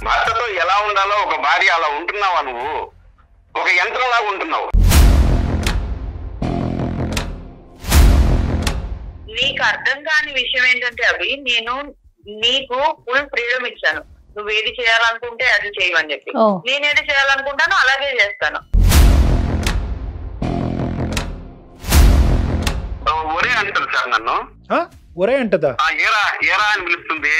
భర్తతో ఎలా ఉండాలో ఒక భార్య అలా ఉంటున్నావా నువ్వు? ఒక యంత్రంలాగా ఉంటున్నావు. నీకు అర్థం కాని విషయం ఏంటంటే అవి నేను నీకు ఫుల్ ఫ్రీడమ్ ఇచ్చాను. నువ్వు ఏది చేయాలనుకుంటే అది చేయమని చెప్పి, నేనేది చేయాలనుకుంటానో అలాగే చేస్తాను. ఒరే అంటారు సార్ నన్ను. ఒరే అంటదా? ఏరా ఏరా అని పిలుస్తుంది.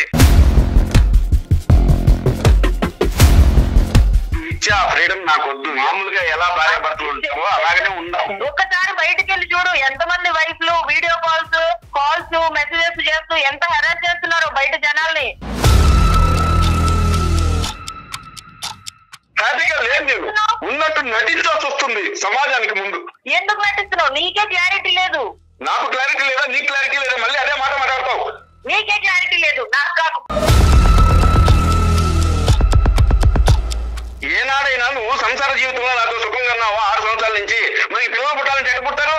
ఇచ్చా ఫ్రీడమ్ నాకు వద్దు. మామూలుగా ఎలా భార్య భర్తలు ఉంటావో అలాగనే ఉన్నావు. ఒక్కసారి బయటకు వెళ్ళి చూడు, ఎంతమంది వైఫ్లు వీడియో కాల్స్ మెసేజెస్ చేస్తూ ఎంత హెరాస్ చేస్తున్నారో బయట జనాల్ని. హ్యాపీగా లేదు, నేను ఉన్నట్టు నటించాల్సి వస్తుంది సమాజానికి ముందు. ఎందుకు నటిస్తున్నావు? నీకే క్లారిటీ లేదు. నాకు క్లారిటీ లేదా? నీకు క్లారిటీ లేదా? మళ్ళీ అదే మాట మాట్లాడతావు. నీకే క్లారిటీ లేదు, నాకు కాదు. ఏనాడైనా నువ్వు సంసార జీవితంలో నాతో సుఖంగా ఉన్నావు 6 సంవత్సరాల నుంచి. మరి పిల్లలు పుట్టాలంటే ఎక్కడ పుట్టారు?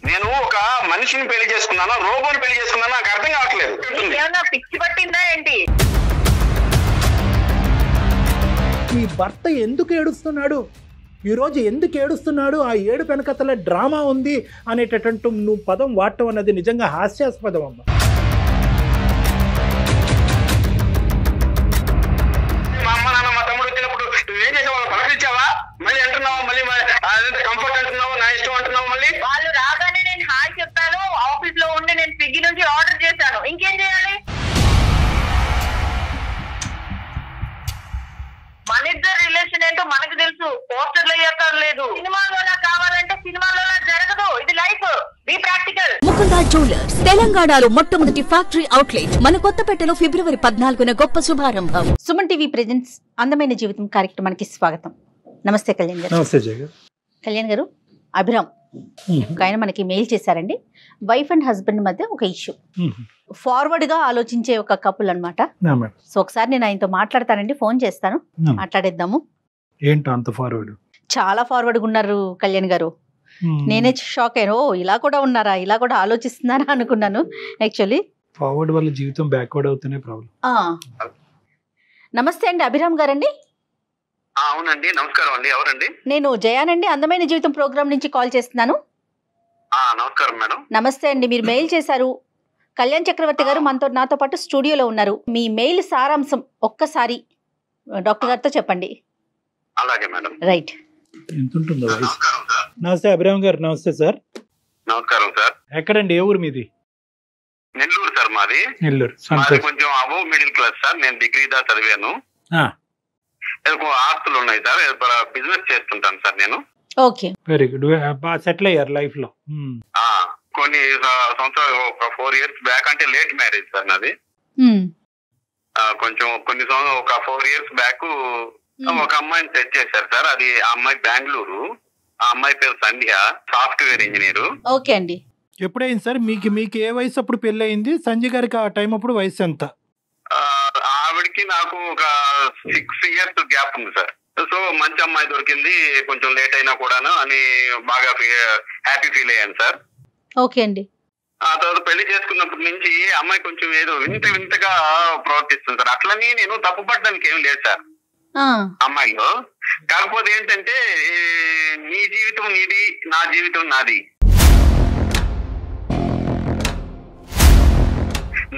నేను ఒక మనిషిని పెళ్లి చేసుకున్నానా, రోబోని పెళ్లి చేసుకున్నానా నాకు అర్థం కావట్లేదు. ఏమన్నా పిచ్చి పట్టిందా ఏంటి? ఈ భర్త ఎందుకు ఏడుస్తున్నాడు, ఈరోజు ఎందుకు ఏడుస్తున్నాడు, ఆ ఏడు వెనకతల డ్రామా ఉంది అనేటటువంటి నువ్వు పదం వాడటం అన్నది నిజంగా హాస్యాస్పదం అమ్మ. మా అమ్మ నాన్న మా తమ్ముడు వచ్చినప్పుడు నువ్వేం చేసావు? వాళ్ళు పలకరించావా? మళ్ళీ అంటున్నావు, మళ్ళీ కంఫర్ట్ అంటున్నావు, నా ఇష్టం అంటున్నావు. మళ్ళీ వాళ్ళు రాగానే నేను హాయ్ చెప్తాను. ఆఫీస్ లో ఉండి నేను స్విగ్గీ నుంచి ఆర్డర్ చేశాను. ఇంకేం చేయాలి? మన ఇద్దరు రిలేషన్ ఏంటో మనకు తెలుసు. పోస్టర్లు అయ్యక్కర్లేదు. సినిమాలో కావాలంటే సినిమాలో జరగదు. ఇది life. Be practical. Mukunda jewellers తెలంగాణలో మొట్టమొదటి ఫ్యాక్టరీ అవుట్లెట్ మన కొత్తపేటలో ఫిబ్రవరి 14న గొప్ప శుభారంభం. సుమన్ టీవీ ప్రెజెంట్స్ అందమైన జీవితం కార్యక్రమానికి స్వాగతం. నమస్తే కళ్యాణ్ గారు. నమస్తే జయ గారు. కళ్యాణ్ గారు, అభిరామ్ ఆయన మనకి మెయిల్ చేశారండి. వైఫ్ అండ్ హస్బెండ్ మధ్య ఒక ఇష్యూ, ఫార్వర్డ్ గా ఆలోచించే ఒక కపుల్ అనమాట. సో ఒకసారి నేను ఆయనతో మాట్లాడతానండి, ఫోన్ చేస్తాను, మాట్లాడేద్దాము. ఏంటో అంత ఫార్వర్డ్? చాలా ఫార్వర్డ్ గా ఉన్నారు కళ్యాణ్ గారు. నేనే షాక్ అయ్యాను. ఓ ఇలా కూడా ఉన్నారా, ఇలా కూడా ఆలోచిస్తున్నారా అనుకున్నాను. యాక్చువల్లీ ఫార్వర్డ్ వల్ల జీవితం బ్యాక్వర్డ్ అవుతూనే ప్రాబ్లం. నమస్తే అండి, అభిరామ్ గారండి. అవునండి, నమస్కారం అండి. ఎవరండి? నేను జయానండి, అందమైన జీవితం ప్రోగ్రామ్ నుంచి కాల్ చేస్తున్నాను. నమస్కారం మేడం. నమస్తే అండి, మీరు మెయిల్ చేశారు. కళ్యాణ్ చక్రవర్తి గారు నాతో పాటు స్టూడియోలో ఉన్నారు. మీ మెయిల్ సారాంశం ఒక్కసారి డాక్టర్ గారితో చెప్పండి. అలాగే మేడం. రైట్. ఎంత ఉంటుందో వయసు? నమస్తే అభిరామ్ గారు. నమస్తే సార్. నమస్కారం సార్. ఎక్కడండి, ఏ ఊరు మీది? నెల్లూరు సార్ మాది. నెల్లూరు. కొంచెం అబోవ్ మిడిల్ క్లాస్ సార్. నేను డిగ్రీ దా చదివాను. ఆస్తులు ఉన్నాయి సార్. బిజినెస్ చేస్తుంటాను సార్ నేను. Okay, very good. సెటిల్ అయ్యారు లైఫ్ లో? కొన్ని సంవత్సరాలు, ఒక 4 years బ్యాక్, అంటే లేట్ మ్యారేజ్ సార్ నాది. కొంచెం ఒక 4 years బ్యాక్ ఒక అమ్మాయిని సెట్ చేశారు సార్. అది ఆ అమ్మాయి బెంగళూరు. ఆ అమ్మాయి పేరు సంధ్య, సాఫ్ట్వేర్ ఇంజనీర్. ఓకే అండి. ఎప్పుడైంది సార్ మీకు ఏ వయసు అప్పుడు పెళ్లి అయింది? సంజయ్ గారికి ఆ టైం అప్పుడు వయసు ఎంత? ఆవిడకి నాకు ఒక 6 years గ్యాప్ ఉంది సార్. సో మంచి అమ్మాయి దొరికింది, కొంచెం లేట్ అయినా కూడాను అని బాగా హ్యాపీ ఫీల్ అయ్యాను సార్. ఓకే అండి. ఆ తర్వాత పెళ్లి చేసుకున్నప్పటి నుంచి అమ్మాయి కొంచెం ఏదో వింతగా ప్రవర్తిస్తుంది సార్. అట్లని నేను తప్పు పడడానికి ఏం లేదు సార్ అమ్మాయిలో. కాకపోతే ఏంటంటే, నీ జీవితం నీది, నా జీవితం నాది.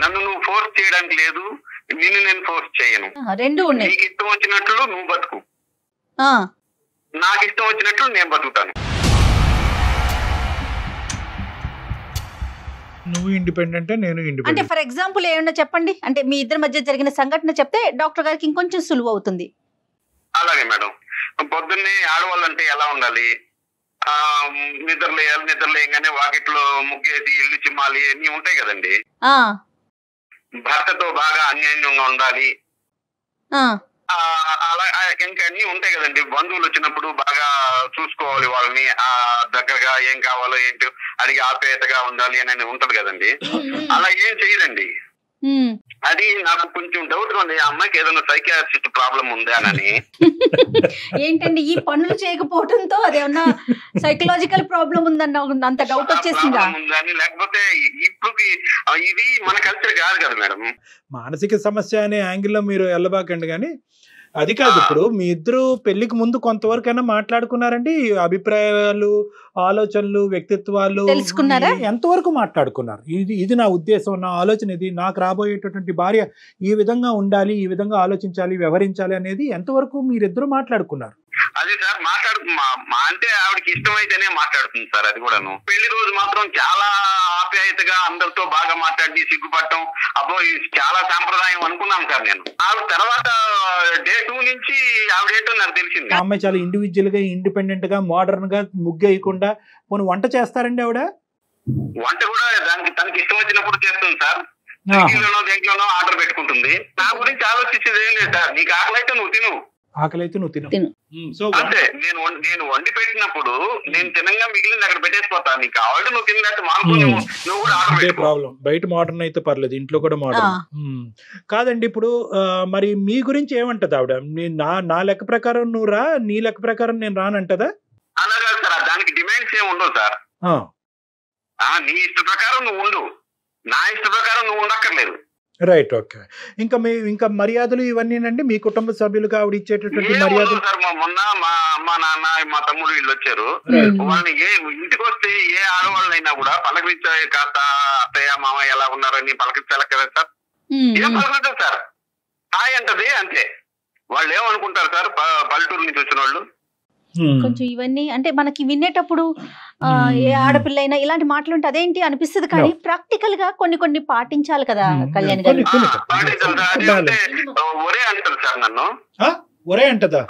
నన్ను నువ్వు ఫోర్స్ చేయడానికి లేదు, నిన్ను నేను ఫోర్స్ చేయను. నీకు ఇష్టం వచ్చినట్లు నువ్వు బతుకు, నాకు ఇష్టం వచ్చినట్లు నేను బతుకుతాను. నువ్వు ఇండిపెండెంట్, నేను ఇండిపెండెంట్. అంటే ఫర్ ఎగ్జాంపుల్ ఏమన్నా చెప్పండి, అంటే మీ ఇద్దరి మధ్య జరిగిన సంఘటన చెప్తే డాక్టర్ గారికి ఇంకొంచెం సులువు అవుతుంది. అలాగే మేడం. పొద్దున్నే ఆడవాళ్ళు అంటే ఎలా ఉండాలి? నిద్రలేయగానే వాకిట్లో ముగ్గేసి ఇల్లు చిమ్మాలి, అన్ని ఉంటాయి కదండి. భర్తతో బాగా అన్యోన్యంగా ఉండాలి, అలా ఇంకా అన్ని ఉంటాయి కదండి. బంధువులు వచ్చినప్పుడు బాగా చూసుకోవాలి వాళ్ళని, దగ్గరగా ఏం కావాలో ఏంటో అడిగి ఆప్యాయతగా ఉండాలి అని ఉంటది కదండి. అలా ఏం చేయదండి. అది నాకు కొంచెం డౌట్ గా ఉంది, ఆ అమ్మాయికి ఏదైనా సైకియాట్రిస్ట్ ప్రాబ్లం ఉందా అని. ఏంటండి ఈ పనులు చేయకపోవడంతో అదేమన్నా సైకలాజికల్ ప్రాబ్లం ఉందన్న అంత డౌట్ వచ్చేసిందా ఉందని, లేకపోతే ఇప్పుడు ఇది మన కల్చర్ కాదు కదా మేడం. మానసిక సమస్య అనే యాంగిల్లో మీరు వెళ్ళబాకండి. కానీ అది కాదు, ఇప్పుడు మీ ఇద్దరు పెళ్లికి ముందు కొంతవరకైనా మాట్లాడుకున్నారండి? అభిప్రాయాలు, ఆలోచనలు, వ్యక్తిత్వాలు తెలుసుకున్నారా? ఎంతవరకు మాట్లాడుకున్నారు? ఇది నా ఉద్దేశం, నా ఆలోచన ఇది, నాకు రాబోయేటటువంటి భార్య ఈ విధంగా ఉండాలి, ఈ విధంగా ఆలోచించాలి, వ్యవహరించాలి అనేది ఎంతవరకు మీరిద్దరు మాట్లాడుకున్నారు? అది సార్ అంటే ఆవిడకి ఇష్టమైతేనే మాట్లాడుతుంది సార్. అది కూడాను పెళ్లి రోజు మాత్రం చాలా ఆప్యాయతగా అందరితో బాగా మాట్లాడి సిగ్గుపడటం, అబ్బో చాలా సాంప్రదాయం అనుకున్నాం సార్. నేను ఆవిడ తర్వాత డే 2 నుంచి ఆవిడేంటో నాకు తెలిసింది. ఆ అమ్మాయి చాలా ఇండివిజువల్ గా, ఇండిపెండెంట్ గా, మోడర్న్ గా, ముగ్గేయకుండా పోనీ వంట చేస్తారండి ఆవిడ? వంట కూడా తనకి ఇష్టం వచ్చినప్పుడు చేస్తుంది సార్. దేంట్లోనో ఆర్డర్ పెట్టుకుంటుంది. నా గురించి ఆలోచించేది ఏం లేదు సార్. నీకు ఆకలి అయితే నువ్వు తిను, ఆకలైతే నువ్వు తిను. సో అంటే నేను వండి పెట్టినప్పుడు నేను తినంగా మిగిలింది అక్కడ పెట్టేసిపోతాను. నీకు ఆల్రెడీ నువ్వు తిన్నట్టు మానుకుని నువ్వు కూడా ఆర్డర్ ప్రాబ్లం. బయట మోడర్న్ అయితే పర్లేదు, ఇంట్లో కూడా మోడర్న్ కాదండి. ఇప్పుడు మరి మీ గురించి ఏమంటది ఆవిడ? నా లెక్క ప్రకారం నువ్వు రా, నీ లెక్క ప్రకారం నేను రానంటదా? అలా కాదు సార్, దానికి డిమాండ్స్ ఏమి ఉండవు సార్. నీ ఇష్ట ప్రకారం నువ్వు ఉండు, నా ఇష్ట ప్రకారం నువ్వు ఉండక్కర్లేదు. Right, okay. ఇంకా మర్యాదలు ఇవన్నీనండి మీ కుటుంబ సభ్యులుగా ఆవిడ ఇచ్చేటటువంటి మర్యాదలు? సార్ మొన్న మా అమ్మ, నాన్న, మా తమ్ముడు వీళ్ళు వచ్చారు. వాళ్ళని ఇంటికి వస్తే ఏ ఆడవాళ్ళైనా కూడా పలకరించాలి, కాస్త అత్తయ్య మామయ్య ఎలా ఉన్నారని పలకరించాలి కదా సార్. ఏం పలకరించారు సార్, హాయ్ అంటది అంతే. వాళ్ళు ఏమనుకుంటారు సార్ పల్లెటూరు నుంచి వచ్చిన వాళ్ళు? కొంచెం ఇవన్నీ అంటే మనకి వినేటప్పుడు ఏ ఆడపిల్ల అయినా ఇలాంటి మాటలు ఉంటే అదేంటి అనిపిస్తుంది, కానీ ప్రాక్టికల్ గా కొన్ని పాటించాలి కదా కళ్యాణ్ గారు. ఒరే అంటారు సార్ నన్ను, ఒరే అంటదా?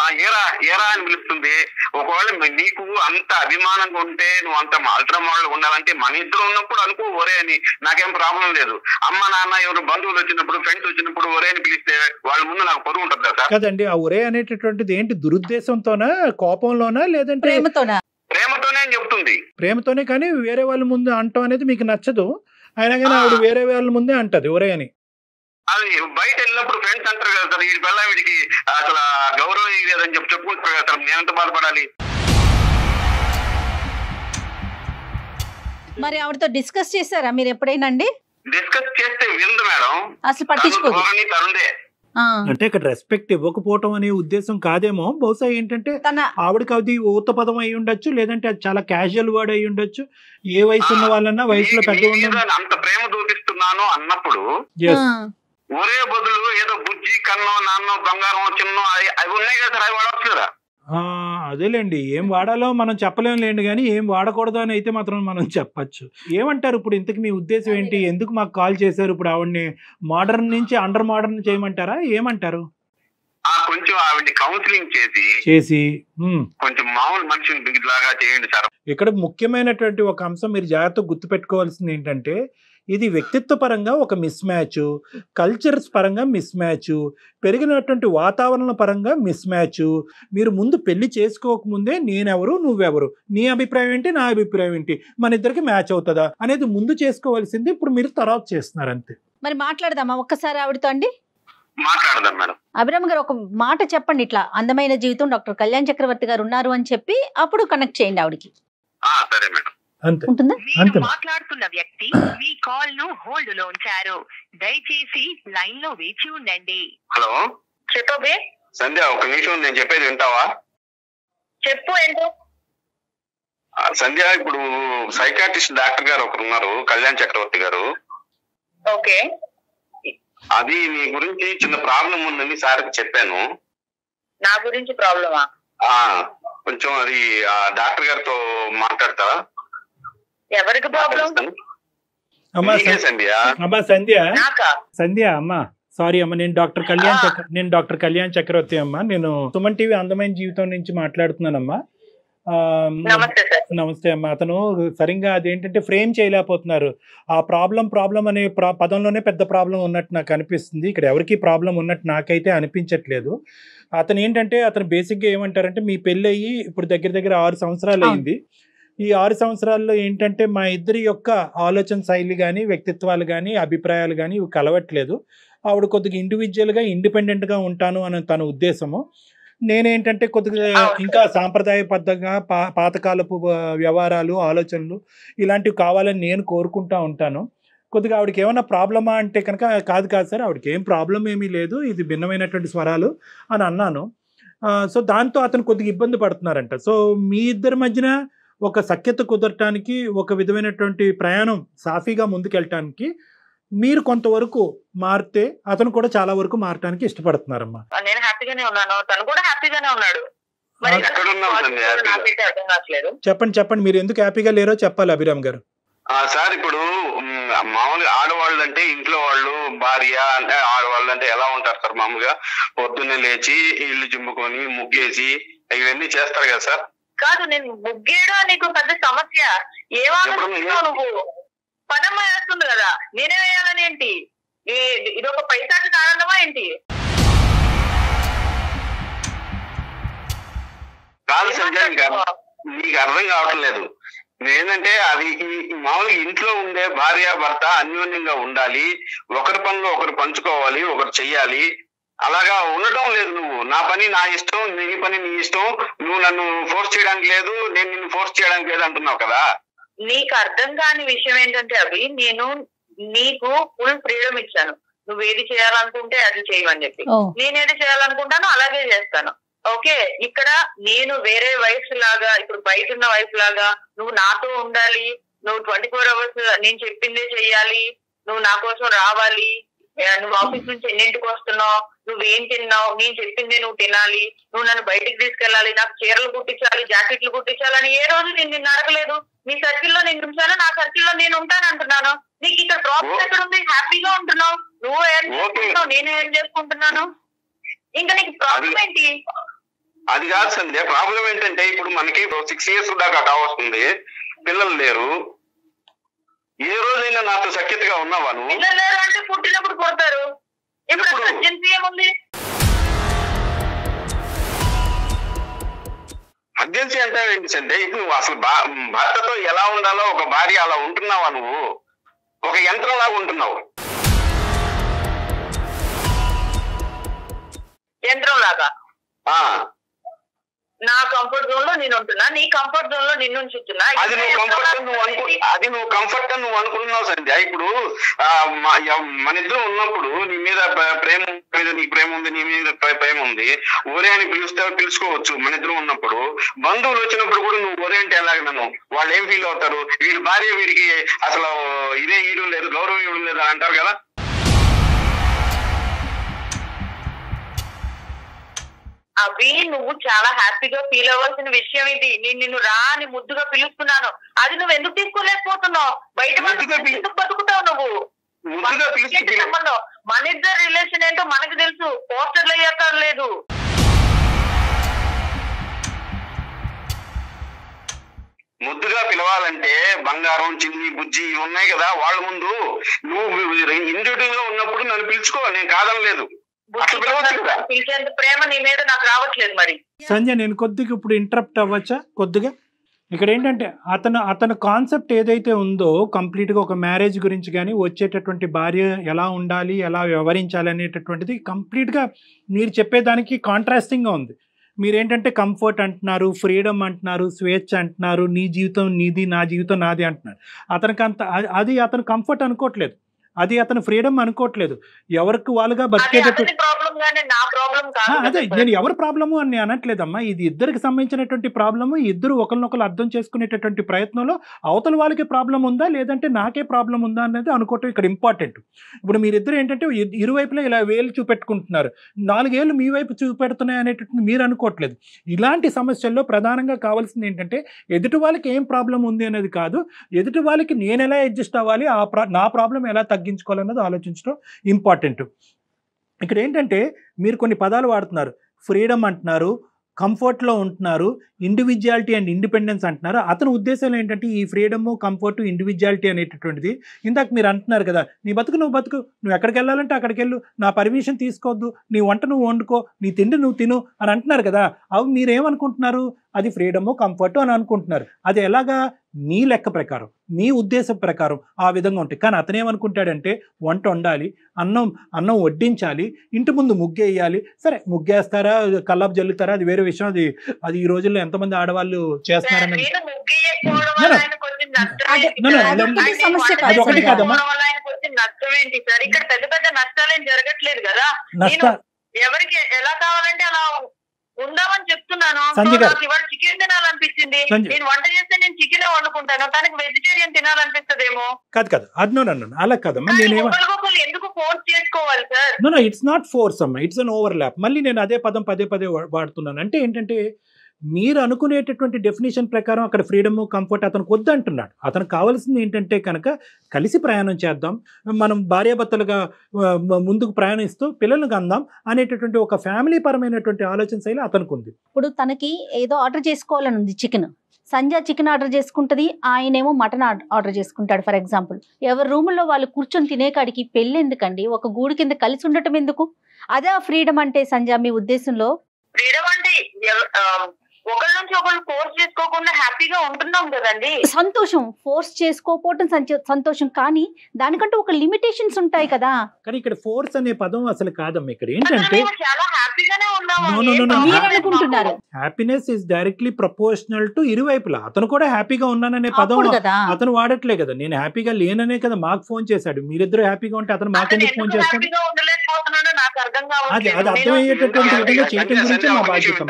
ఏరా అని పిలుస్తుంది. ఒకవేళ నీకు అంత అభిమానంగా ఉంటే, నువ్వు అంత అల్ట్రా మోడల్ ఉండాలంటే మన ఇద్దరు ఉన్నప్పుడు అనుకో ఒరే అని, నాకేం ప్రాబ్లం లేదు. అమ్మ నాన్న ఎవరు బంధువులు వచ్చినప్పుడు, ఫ్రెండ్స్ వచ్చినప్పుడు ఒరే అని పిలిస్తే వాళ్ళ ముందు నాకు పొరుగు ఉంటుంది కదా. కదండి, ఆ ఒరే అనేటటువంటిది ఏంటి? దురుద్దేశంతోనా, కోపంలోనా, లేదంటే ప్రేమతోనా? ప్రేమతోనే అని చెప్తుంది. ప్రేమతోనే, కానీ వేరే వాళ్ళ ముందు అంటాం అనేది మీకు నచ్చదు. అయినా కానీ ఆవిడ వేరే వాళ్ళ ముందే అంటది ఒరే అని. అది బయట వెళ్ళినప్పుడు ఫ్రెండ్స్ అంటారు కదా సార్, వీడి వల్ల వీడికి అసలు గౌరవం లేదని చెప్పుకుంటారు కదా సార్. నేనంత బాధపడాలి. మరి ఆవిడతో డిస్కస్ చేశారా మీరు ఎప్పుడైనా అండి? డిస్కస్ చేస్తే విందు మేడం, అసలు పట్టించుకోదు. అంటే ఇక్కడ రెస్పెక్ట్ ఇవ్వకపోవటం అనే ఉద్దేశం కాదేమో. బహుశా ఏంటంటే ఆవిడకి అది ఊత పదం అయి ఉండొచ్చు, లేదంటే అది చాలా క్యాజువల్ వర్డ్ అయి ఉండొచ్చు. ఏ వయసు ఉన్న వాళ్ళన్నా వయసులో పెద్ద అంత ప్రేమ చూపిస్తున్నాను అన్నప్పుడు ఒరే బదులు ఏదో బుజ్జి, కన్నో, నాన్నో, బంగారం, చిన్నో అవి ఉన్నాయి కదా సార్, అవి వాడవచ్చు కదా. అదేలేండి, ఏం వాడాలో మనం చెప్పలేం లేండి, కానీ ఏం వాడకూడదు అని అయితే మాత్రం మనం చెప్పచ్చు. ఏమంటారు ఇప్పుడు? ఇంతకు మీ ఉద్దేశం ఏంటి? ఎందుకు మాకు కాల్ చేశారు? ఇప్పుడు ఆవిడ్ని మోడర్న్ నుంచి అండర్ మోడర్న్ చేయమంటారా? ఏమంటారు? కొంచెం ఆవిడ్ని కౌన్సిలింగ్ చేసి కొంచెం మామూలు మనిషిని లాగా చేయండి సార్. ఇక్కడ ముఖ్యమైనటువంటి ఒక అంశం మీరు జాగ్రత్తగా గుర్తుపెట్టుకోవాల్సింది ఏంటంటే, ఇది వ్యక్తిత్వ పరంగా ఒక మిస్ మ్యాచ్, కల్చర్స్ పరంగా మిస్ మ్యాచ్, పెరిగినటువంటి వాతావరణ పరంగా మిస్ మ్యాచ్. మీరు ముందు పెళ్లి చేసుకోకముందే నేనెవరు, నువ్వెవరు, నీ అభిప్రాయం ఏంటి, నా అభిప్రాయం ఏంటి, మన ఇద్దరికి మ్యాచ్ అవుతుందా అనేది ముందు చేసుకోవాల్సింది. ఇప్పుడు మీరు తర్వాత చేస్తున్నారు అంతే. మరి మాట్లాడదామా ఒక్కసారి ఆవిడతో అండి? మాట్లాడదాం మేడం. అభిరామ్ గారు ఒక మాట చెప్పండి, ఇట్లా అందమైన జీవితం డాక్టర్ కళ్యాణ్ చక్రవర్తి గారు ఉన్నారు అని చెప్పి అప్పుడు కనెక్ట్ చేయండి ఆవిడకి. సరే మేడం. మాట్లాడుతున్న వ్యక్తి మీ కాల్ ను హోల్డ్ లో ఉంచారు, దయచేసి లైన్ లో వేచి ఉండండి. హలో చెప్పబే. సంధ్య, ఒక నిమిషం నేను చెప్పేది వింటావా? చెప్పు. ఏంటో సంధ్య, ఇప్పుడు సైకాట్రిస్ట్ డాక్టర్ గారు ఒకరు ఉన్నారు, కళ్యాణ్ చక్రవర్తి గారు. ఓకే. అది మీ గురించి చిన్న ప్రాబ్లం ఉందని సార్కి చెప్పాను. నా గురించి ప్రాబ్లమా? కొంచెం అది డాక్టర్ గారితో మాట్లాడతారా? ఎవరికి ప్రాబ్లం? సంధ్య అమ్మా, సారీ అమ్మ, నేను డాక్టర్ కళ్యాణ్ చక్రవర్తి అమ్మా. నేను సుమన్ టీవీ అందమైన జీవితం నుంచి మాట్లాడుతున్నానమ్మా. నమస్తే అమ్మా. అతను సరిగ్గా అదేంటంటే ఫ్రేమ్ చేయలేకపోతున్నారు. ఆ ప్రాబ్లం అనే పదంలోనే పెద్ద ప్రాబ్లం ఉన్నట్టు నాకు అనిపిస్తుంది. ఇక్కడ ఎవరికి ప్రాబ్లం ఉన్నట్టు నాకైతే అనిపించట్లేదు. అతను ఏంటంటే, అతను బేసిక్గా ఏమంటారంటే, మీ పెళ్ళి అయ్యి ఇప్పుడు దగ్గర 6 సంవత్సరాలు అయింది. ఈ 6 సంవత్సరాల్లో ఏంటంటే మా ఇద్దరి యొక్క ఆలోచన శైలి కానీ, వ్యక్తిత్వాలు కానీ, అభిప్రాయాలు కానీ ఇవి కలవట్లేదు. ఆవిడ కొద్దిగా ఇండివిజువల్గా ఇండిపెండెంట్గా ఉంటాను అని తన ఉద్దేశము. నేనేంటంటే కొద్దిగా ఇంకా సాంప్రదాయబద్ధంగా పాతకాలపు వ్యవహారాలు, ఆలోచనలు ఇలాంటివి కావాలని నేను కోరుకుంటూ ఉంటాను. కొద్దిగా ఆవిడకి ఏమైనా ప్రాబ్లమా అంటే కనుక కాదు సార్, ఆవిడకి ఏం ప్రాబ్లం ఏమీ లేదు, ఇది భిన్నమైనటువంటి స్వరాలు అని అన్నాను. సో దాంతో అతను కొద్దిగా ఇబ్బంది పడుతున్నారంట. సో మీ ఇద్దరి మధ్యన ఒక సఖ్యత కుదరటానికి, ఒక విధమైనటువంటి ప్రయాణం సాఫీగా ముందుకెళ్ళటానికి మీరు కొంతవరకు మారితే అతను కూడా చాలా వరకు మారటానికి ఇష్టపడుతున్నారమ్మా. నేను హ్యాపీగానే ఉన్నాను, తను కూడా హ్యాపీగానే ఉన్నాడు. చెప్పండి మీరు ఎందుకు హ్యాపీగా లేరో చెప్పాలి అభిరామ్ గారు. సార్ ఇప్పుడు మామూలుగా ఆడవాళ్ళు అంటే ఇంట్లో వాళ్ళు, భార్య అంటే ఆడవాళ్ళు అంటే ఎలా ఉంటారు సార్? మామూలుగా పొద్దున్నే లేచి ఇల్లు జిమ్ముకొని ముగ్గేసి ఇవన్నీ చేస్తారు కదా సార్. కాదు, నేను ముగ్గేయడం నీకు పెద్ద సమస్య. ఏమనుకుంటున్నావు నువ్వు? పనమ్మ వేస్తుంది కదా, నేనే వేయాలని ఏంటి? ఇది ఒక పైసాకి కారణమా ఏంటి? కాదు సంజయ్, నీకు అర్థం కావట్లేదు. ఏంటంటే అది మామూలుగా ఇంట్లో ఉండే భార్య భర్త అన్యోన్యంగా ఉండాలి, ఒకరి పనిలో ఒకరు పంచుకోవాలి, ఒకరు చెయ్యాలి. అలాగా ఉండటం లేదు. నువ్వు నా పని నా ఇష్టం, నీ పని నీ ఇష్టం, నువ్వు నన్ను ఫోర్స్ చేయడానికి లేదు, నేను నిన్ను ఫోర్స్ చేయడానికి లేదు అంటున్నావు కదా. నీకు అర్థం కాని విషయం ఏంటంటే అవి, నేను నీకు ఫుల్ ఫ్రీడమ్ ఇచ్చాను. నువ్వు ఏది చేయాలనుకుంటే అది చేయమని చెప్పి, నేనేది చేయాలనుకుంటానో అలాగే చేస్తాను. ఓకే, ఇక్కడ నేను వేరే వైఫ్ లాగా, ఇప్పుడు బయట ఉన్న వైఫ్ లాగా నువ్వు నాతో ఉండాలి, నువ్వు 24 hours నేను చెప్పిందే చెయ్యాలి, నువ్వు నా కోసం రావాలి, నువ్వు ఆఫీస్ నుంచి ఎన్నింటికి వస్తున్నావు, నువ్వేం తిన్నావు, నేను చెప్పిందే నువ్వు తినాలి, నువ్వు నన్ను బయటికి తీసుకెళ్ళాలి, నాకు చీరలు కుట్టించాలి, జాకెట్లు కుట్టించాలని ఏ రోజు నేను నిన్ను అడగలేదు. నీ సర్కిల్లో నేను ఉంచాను, నా సర్కిల్లో నేను ఉంటాను అంటున్నాను. నీకు ఇక్కడ ప్రాబ్లం ఎక్కడ ఉంది? హ్యాపీగా ఉంటున్నావు, నువ్వు ఏం చేసుకుంటున్నావు, నేను ఏం చేసుకుంటున్నాను, ఇంకా నీకు ప్రాబ్లం ఏంటి? అది కాదు సంధ్య, ప్రాబ్లం ఏంటంటే ఇప్పుడు మనకి 6 years దాకా కావస్తుంది, పిల్లలు లేరు. ఏ రోజైనా నాతో సఖ్యతగా ఉన్నావా నువ్వు? పిల్లలు లేరు అంటే పుట్టినప్పుడు కొడతారు. ఇప్పుడు అర్జెన్సీ ఏముంది? అర్జెన్సీ అంటే ఏంటి సంధ్య? ఇప్పుడు నువ్వు అసలు భర్తతో ఎలా ఉండాలో ఒక భార్య అలా ఉంటున్నావా? నువ్వు ఒక యంత్రం లాగా ఉంటున్నావు. యంత్రం లాగా? నా కంఫర్ట్ జోన్ లో నేను ఉంటున్నా, నీ కంఫర్ట్ జోన్ లో నిన్ను ఉంచుతున్నా. అది నువ్వు కంఫర్ట్ అని నువ్వు అనుకుంటున్నావు సంధ్య. ఇప్పుడు మన ఇద్దరు ఉన్నప్పుడు నీ మీద ప్రేమ మీద నీకు ప్రేమ ఉంది, నీ మీద ప్రేమ ఉంది, ఒరే అని పిలుచుకోవచ్చు. మన ఇద్దరు ఉన్నప్పుడు బంధువులు వచ్చినప్పుడు కూడా నువ్వు ఒరే అంటే ఎలాగ నన్ను వాళ్ళు ఏం ఫీల్ అవుతారు? వీడి భార్య వీడికి అసలు ఇదే ఈడు లేదు, గౌరవం ఇవ్వడం లేదు అని అంటారు కదా. అవి నువ్వు చాలా హ్యాపీగా ఫీల్ అవ్వాల్సిన విషయం ఇది. నేను నిన్ను రా అని ముద్దుగా పిలుస్తున్నాను, అది నువ్వు ఎందుకు తీసుకోలేకపోతున్నావు? బయట ఎందుకు బతుకుతావు నువ్వు? సంబంధం మన ఇద్దరు రిలేషన్ ఏంటో మనకు తెలుసు, పోస్టర్లు అయ్యాక లేదు. ముద్దుగా పిలవాలంటే బంగారం, చిన్ని, బుజ్జి ఉన్నాయి కదా, వాళ్ళ ముందు నువ్వు ఇండివిజువల్ గా ఉన్నప్పుడు నన్ను పిలుచుకో, నేను కాదనలేదు. పిలిచేంత ప్రేమ నీ మీద నాకు రావట్లేదు. మరి సంజయ్, నేను కొద్దిగా ఇప్పుడు ఇంటరప్ట్ అవ్వచ్చా? కొద్దిగా ఇక్కడ ఏంటంటే అతను కాన్సెప్ట్ ఏదైతే ఉందో కంప్లీట్గా ఒక మ్యారేజ్ గురించి కానీ, వచ్చేటటువంటి భార్య ఎలా ఉండాలి, ఎలా వ్యవహరించాలి అనేటటువంటిది కంప్లీట్గా మీరు చెప్పేదానికి కాంట్రాస్టింగ్గా ఉంది. మీరేంటంటే కంఫర్ట్ అంటున్నారు, ఫ్రీడమ్ అంటున్నారు, స్వేచ్ఛ అంటున్నారు, నీ జీవితం నీది, నా జీవితం నాది అంటున్నారు. అది అతను కంఫర్ట్ అనుకోవట్లేదు, అది అతను ఫ్రీడమ్ అనుకోవట్లేదు. ఎవరికి వాళ్ళుగా బతికేటట్టు. అదే నేను ఎవరి ప్రాబ్లము అని అనట్లేదమ్మా, ఇది ఇద్దరికి సంబంధించినటువంటి ప్రాబ్లము. ఇద్దరు ఒకరినొకరు అర్థం చేసుకునేటటువంటి ప్రయత్నంలో అవతల వాళ్ళకి ప్రాబ్లం ఉందా లేదంటే నాకే ప్రాబ్లం ఉందా అనేది అనుకోవటం ఇక్కడ ఇంపార్టెంట్. ఇప్పుడు మీరిద్దరు ఏంటంటే ఇరువైపులా ఇలా వేలు చూపెట్టుకుంటున్నారు, 4 ఏళ్ళు మీ వైపు చూపెడుతున్నాయి అనేటటువంటి మీరు అనుకోవట్లేదు. ఇలాంటి సమస్యల్లో ప్రధానంగా కావాల్సింది ఏంటంటే ఎదుటి వాళ్ళకి ఏం ప్రాబ్లం ఉంది అనేది కాదు, ఎదుటి వాళ్ళకి నేను ఎలా అడ్జస్ట్ అవ్వాలి, నా ప్రాబ్లం ఎలా తగ్గించుకోవాలన్నది ఆలోచించడం ఇంపార్టెంట్. ఇక్కడ ఏంటంటే మీరు కొన్ని పదాలు వాడుతున్నారు, ఫ్రీడమ్ అంటున్నారు, కంఫర్ట్లో ఉంటున్నారు, ఇండివిజువాలిటీ అండ్ ఇండిపెండెన్స్ అంటున్నారు. అతని ఉద్దేశాలు ఏంటంటే ఈ ఫ్రీడము, కంఫర్ట్, ఇండివిజువాలిటీ అనేటటువంటిది ఇందాక మీరు అంటున్నారు కదా, నీ బతుకు నువ్వు బతుకు, నువ్వు ఎక్కడికి వెళ్ళాలంటే అక్కడికి వెళ్ళు, నా పర్మిషన్ తీసుకోవద్దు, నీ వంట నువ్వు వండుకో, నీ తిండి నువ్వు తిను అని అంటున్నారు కదా. అవి మీరేమనుకుంటున్నారు? అది ఫ్రీడము కంఫర్ట్ అని అనుకుంటున్నారు. అది ఎలాగా మీ లెక్క ప్రకారం, మీ ఉద్దేశం ప్రకారం ఆ విధంగా ఉంటాయి. కానీ అతనేమనుకుంటాడంటే వంట వండాలి, అన్నం వడ్డించాలి, ఇంటి ముందు ముగ్గేయాలి. సరే ముగ్గేస్తారా, కల్లాపు జల్లుతారా, అది వేరే విషయం. అది ఈ రోజుల్లో ఎంతమంది ఆడవాళ్ళు చేస్తున్నారని అది ఒకటి కాదమ్మా. ఇక్కడ పెద్ద పెద్ద నష్టాలేం జరగట్లేదు కదా, ఎవరికి ఎలా కావాలంటే అలా ఉందామని చెప్తున్నాను. నాకు ఇవాళ చికెన్ తినాలనిపించింది, నేను వంట చేస్తే నేను చికెన్ వండుకుంటాను, తనకి వెజిటేరియన్ తినాలనిపిస్తుందేమో. కాదు అలా కాదమ్మా. ఎందుకు ఫోర్స్ చేసుకోవాలి sir? No it's not force అమ్మా, ఇట్స్ అన్ ఓవర్లాప్. మళ్ళీ నేను అదే పదం పదే వాడుతున్నాను. అంటే ఏంటంటే మీరు అనుకునేటటువంటి డెఫినేషన్ ప్రకారం అక్కడ ఫ్రీడమ్ కంఫర్ట్ అతనికి వద్దు అంటున్నాడు. అతనికి కావాల్సింది ఏంటంటే కనుక కలిసి ప్రయాణం చేద్దాం, మనం భార్యాభర్తలుగా ముందుకు ప్రయాణిస్తూ పిల్లలను కందాం అనేటటువంటి ఒక ఫ్యామిలీ పరమైనటువంటి ఆలోచన శైలి అతనికి ఉంది. ఇప్పుడు తనకి ఏదో ఆర్డర్ చేసుకోవాలని ఉంది, సంధ్య చికెన్ ఆర్డర్ చేసుకుంటది, ఆయనేమో మటన్ ఆర్డర్ చేసుకుంటాడు ఫర్ ఎగ్జాంపుల్. ఎవరి రూముల్లో వాళ్ళు కూర్చొని తినేకాడికి పెళ్ళి ఎందుకండి? ఒక గూడు కింద కలిసి ఉండటం ఎందుకు? అదే ఫ్రీడమ్ అంటే సంధ్య మీ ఉద్దేశంలో? ఫ్రీడమ్ అంటే ఒకరి నుంచి ఒకరు ఫోర్స్ చేసుకోకుండా హ్యాపీగా ఉంటున్నాం కదండి. సంతోషం, ఫోర్స్ చేసుకోకపోవటం సంతోషం, కానీ దానికంటూ ఒక లిమిటేషన్స్ ఉంటాయి కదా. కానీ ఇక్కడ ఫోర్స్ అనే పదం అసలు కాదమ్మా. ఇక్కడ ఏంటంటే చాలా హ్యాపీగానే అనుకుంటున్నారు. Happiness is directly proportional to ఇరువైపులా. అతను కూడా హ్యాపీగా ఉన్నాననే పదం అతను వాడట్లే కదా. నేను హ్యాపీగా లేననే కదా మాకు ఫోన్ చేశాడు. మీరిద్దరు హ్యాపీగా ఉంటే అతను మాకెందుకు ఫోన్ చేస్తాడు? అది అర్థమయ్యేటటువంటి విధంగా చేయటం గురించి మా బాధ్యత.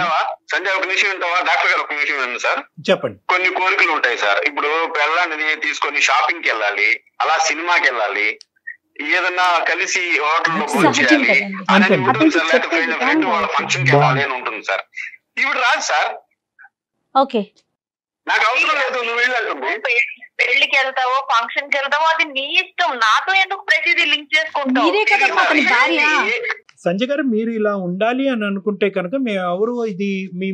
సంజయ్ ఒక నిమిషం వింటావా? డాక్టర్ గారు ఒక నిమిషం వినండి సార్. చెప్పండి. కొన్ని కోరికలు ఉంటాయి సార్. ఇప్పుడు పిల్లల్ని తీసుకొని షాపింగ్ కి వెళ్ళాలి, అలా సినిమాకి వెళ్ళాలి, ఏదన్నా కలిసి హోటల్లో భోజనం చేయాలి అని ఉంటుంది సార్. లేకపోతే ఫ్రెండ్ వాళ్ళ ఫంక్షన్ కి వెళ్ళాలి అని ఉంటుంది సార్. ఇప్పుడు రాదు సార్. ఓకే, నాకు అవసరం లేదు, నువ్వు వెళ్ళాలి. పెళ్లికి వెళ్తావో ఫంక్షన్ కి వెళ్తావో అది నీ ఇష్టం, నాతో ఎందుకు ప్రతిదీ లింక్ చేసుకుంటావు? సంజయ్ గారు, మీరు ఇలా ఉండాలి అని అనుకుంటే కనుక మేము ఎవరు ఇది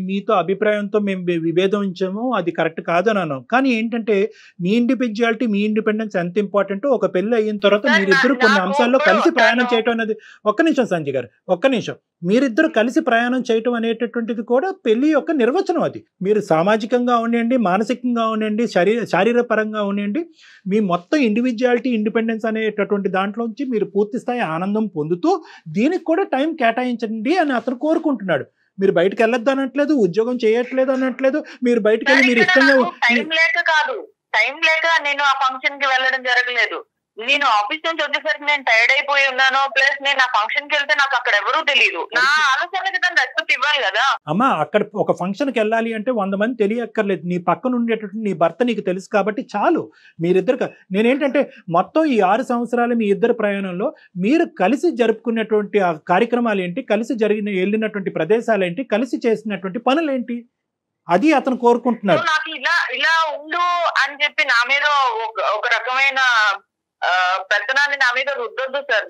మీతో అభిప్రాయంతో మేము విభేదించాము, అది కరెక్ట్ కాదని అన్నాం. కానీ ఏంటంటే మీ ఇండివిజువాలిటీ, మీ ఇండిపెండెన్స్ ఎంత ఇంపార్టెంట్. ఒక పెళ్లి అయిన తర్వాత మీరిద్దరు కొన్ని అంశాల్లో కలిసి ప్రయాణం చేయటం అనేది, ఒక్క నిమిషం సంజయ్ గారు, ఒక్క నిమిషం, మీరిద్దరు కలిసి ప్రయాణం చేయటం అనేటటువంటిది కూడా పెళ్లి యొక్క నిర్వచనం. అది మీరు సామాజికంగా ఉండండి, మానసికంగా ఉండండి, శారీరక పరంగా ఉండండి, మీ మొత్తం ఇండివిజువాలిటీ, ఇండిపెండెన్స్ అనేటటువంటి దాంట్లోంచి మీరు పూర్తి స్థాయి ఆనందం పొందుతూ దీనికి కూడా టైం కేటాయించండి అని అతను కోరుకుంటున్నాడు. మీరు బయటకు వెళ్ళొద్దు అనట్లేదు, ఉద్యోగం చేయట్లేదు అనట్లేదు, మీరు బయటకు వెళ్ళి మీరు ఇష్టంగా టైం లేక నేను ఆ ఫంక్షన్ కి వెళ్ళడం జరగలేదు. నేను ఆఫీస్ నుంచి వచ్చేసరికి నేను టైర్డ్ అయిపోయి ఉన్నాను, ప్లస్ నేను ఆ ఫంక్షన్ కి వెళ్తే నాకు అక్కడ ఎవరూ తెలియదు. నా ఆలోచనకి దాన్ని రెస్పెక్ట్ ఇవ్వాలి కదా. అమ్మా, అక్కడ ఒక ఫంక్షన్ కి వెళ్ళాలి అంటే 100 మంది తెలియక్కర్లేదు, నీ పక్కన ఉండేటటువంటి నీ భర్త నీకు తెలుసు కాబట్టి చాలు. మీరిద్దరు నేనేంటంటే మొత్తం ఈ 6 సంవత్సరాలు మీ ఇద్దరు ప్రయాణంలో మీరు కలిసి జరుపుకున్నటువంటి ఆ కార్యక్రమాలు ఏంటి, కలిసి వెళ్ళినటువంటి ప్రదేశాలు ఏంటి, కలిసి చేసినటువంటి పనులు ఏంటి, అది అతను కోరుకుంటున్నారు. నాకు ఇలా ఉండు అని చెప్పి నా మీద ఒక రకమైన పెత్తనాన్ని నా మీద రుద్దొద్దు సార్.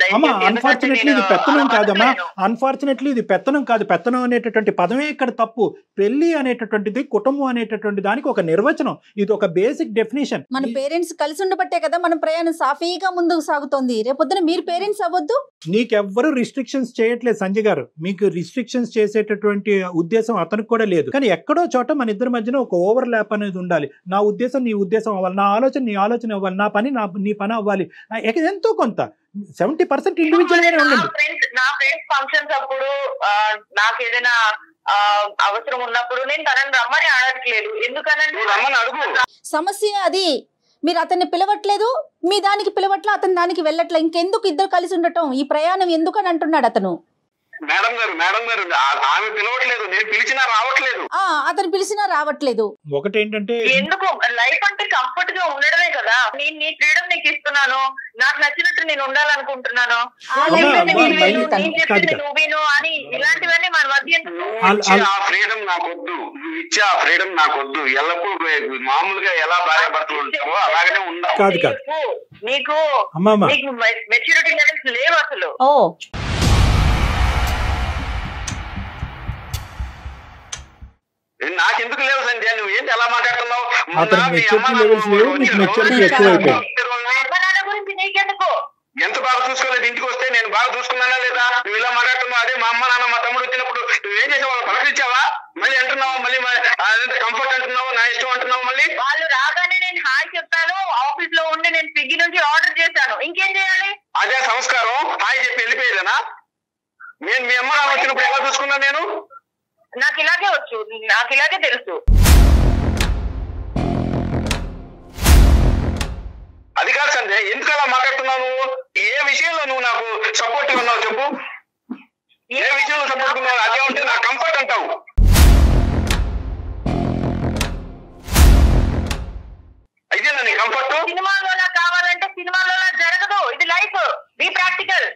అన్ఫార్చునేట్లీ ఇది పెత్తనం కాదమ్మా, అన్ఫార్చునేట్లీ ఇది పెత్తనం కాదు. పెత్తనం అనేటటువంటి పదమే ఇక్కడ తప్పు. పెళ్లి అనేటటువంటిది, కుటుంబం అనేటటువంటి దానికి ఒక నిర్వచనం, ఇది ఒక బేసిక్ డెఫినేషన్. మన పేరెంట్స్ కలిసి ఉండబట్టే కదా మన ప్రయాణం సాఫీగా ముందుకు సాగుతోంది. రేపొద్దున మీరు పేరెంట్స్ అవ్వద్దు. నీకెవ్వరు రిస్ట్రిక్షన్స్ చేయట్లేదు సంజయ్ గారు, మీకు రిస్ట్రిక్షన్స్ చేసేటటువంటి ఉద్దేశం అతనికి కూడా లేదు. కానీ ఎక్కడో చోట మన ఇద్దరి మధ్యన ఒక ఓవర్ ల్యాప్ అనేది ఉండాలి. నా ఉద్దేశం నీ ఉద్దేశం అవ్వాలి, నా ఆలోచన నీ ఆలోచన అవ్వాలి, నా పని నీ పని అవ్వాలి. ఎంతో కొంత 70% ఇండివిజువల్ గానే ఉండండి. నా ఫ్రెండ్స్ ఫంక్షన్స్ అప్పుడు నాకు ఏదైనా అవసరం ఉన్నప్పుడు నేను తనని రమ్మని అడగట్లేదు. ఎందుకనంటే సమస్య అది, మీరు అతన్ని పిలవట్లేదు, మీ దానికి పిలవట్లే, అతని దానికి వెళ్ళట్లే, ఇంకెందుకు ఇద్దరు కలిసి ఉండటం, ఈ ప్రయాణం ఎందుకని అంటున్నాడు అతను. మేడం గారు ఆమె పిలవట్లేదు, నేను పిలిచినా రావట్లేదు, అతను పిలిచినా రావట్లేదు. ఒకటేంటంటే ఎందుకు లైఫ్ అంటే కంఫర్ట్ గా ఉండడమే కదా. నేను నీ ఫ్రీడమ్ నీకు ఇస్తున్నాను, నాకు నచ్చినట్టు నేను ఉండాలనుకుంటున్నాను, నువ్వేను అని ఇలాంటివన్నీ మన మధ్య. ఆ ఫ్రీడమ్ నాకొద్దు, నువ్వు ఇచ్చే ఆ ఫ్రీడమ్ నాకొద్దు. ఎల్లప్పుడూ మామూలుగా ఎలా భార్యాభర్తలు ఉంటావో అలాగనే ఉండాలి. నీకు మెచ్యూరిటీ లెవెల్స్ లేవు అసలు. నాకెందుకు లేవు సంజయ్, నువ్వు ఏంటి ఎలా మాట్లాడుతున్నావు? గురించి నీకెందుకు? ఎంత బాగా చూసుకోలేదు, ఇంటికి వస్తే నేను బాగా చూసుకున్నానా లేదా? నువ్వు ఇలా మాట్లాడుతున్నావు. అదే మా అమ్మ నాన్న మా తమ్ముడు వచ్చినప్పుడు నువ్వేం చేసావు? వాళ్ళ పలకరించావా? మళ్ళీ అంటున్నావు, మళ్ళీ అదంతా కంఫర్ట్ అంటున్నావు, నా ఇష్టం అంటున్నావు. మళ్ళీ వాళ్ళు రాగానే నేను హాయ్ చెప్పాను, ఆఫీస్ లో ఉండి నేను స్విగ్గీ నుంచి ఆర్డర్ చేశాను, ఇంకేం చేయాలి? అదే సంస్కారం, హాయ్ చెప్పి వెళ్ళిపోయేదేనా? నేను మీ అమ్మ నాన్న వచ్చినప్పుడు ఎలా చూసుకున్నాను నేను? నాకు ఇలాగే వచ్చు, నాకు ఇలాగే తెలుసు. అది కాదు సంజయ్, ఎందుకు అలా మాట్లాడుతున్నావు? ఏ విషయంలో నువ్వు నాకు సపోర్ట్ ఉన్నావు చెప్పు? ఏ విషయంలో సపోర్ట్ ఉన్నావు? అదే ఉంటే నా కంఫర్ట్ అంటావు. అయితేనా నీ కంఫర్ట్? సినిమాలో కావాలంటే సినిమాలో జరగదు, ఇది లైఫ్, బీ ప్రాక్టికల్.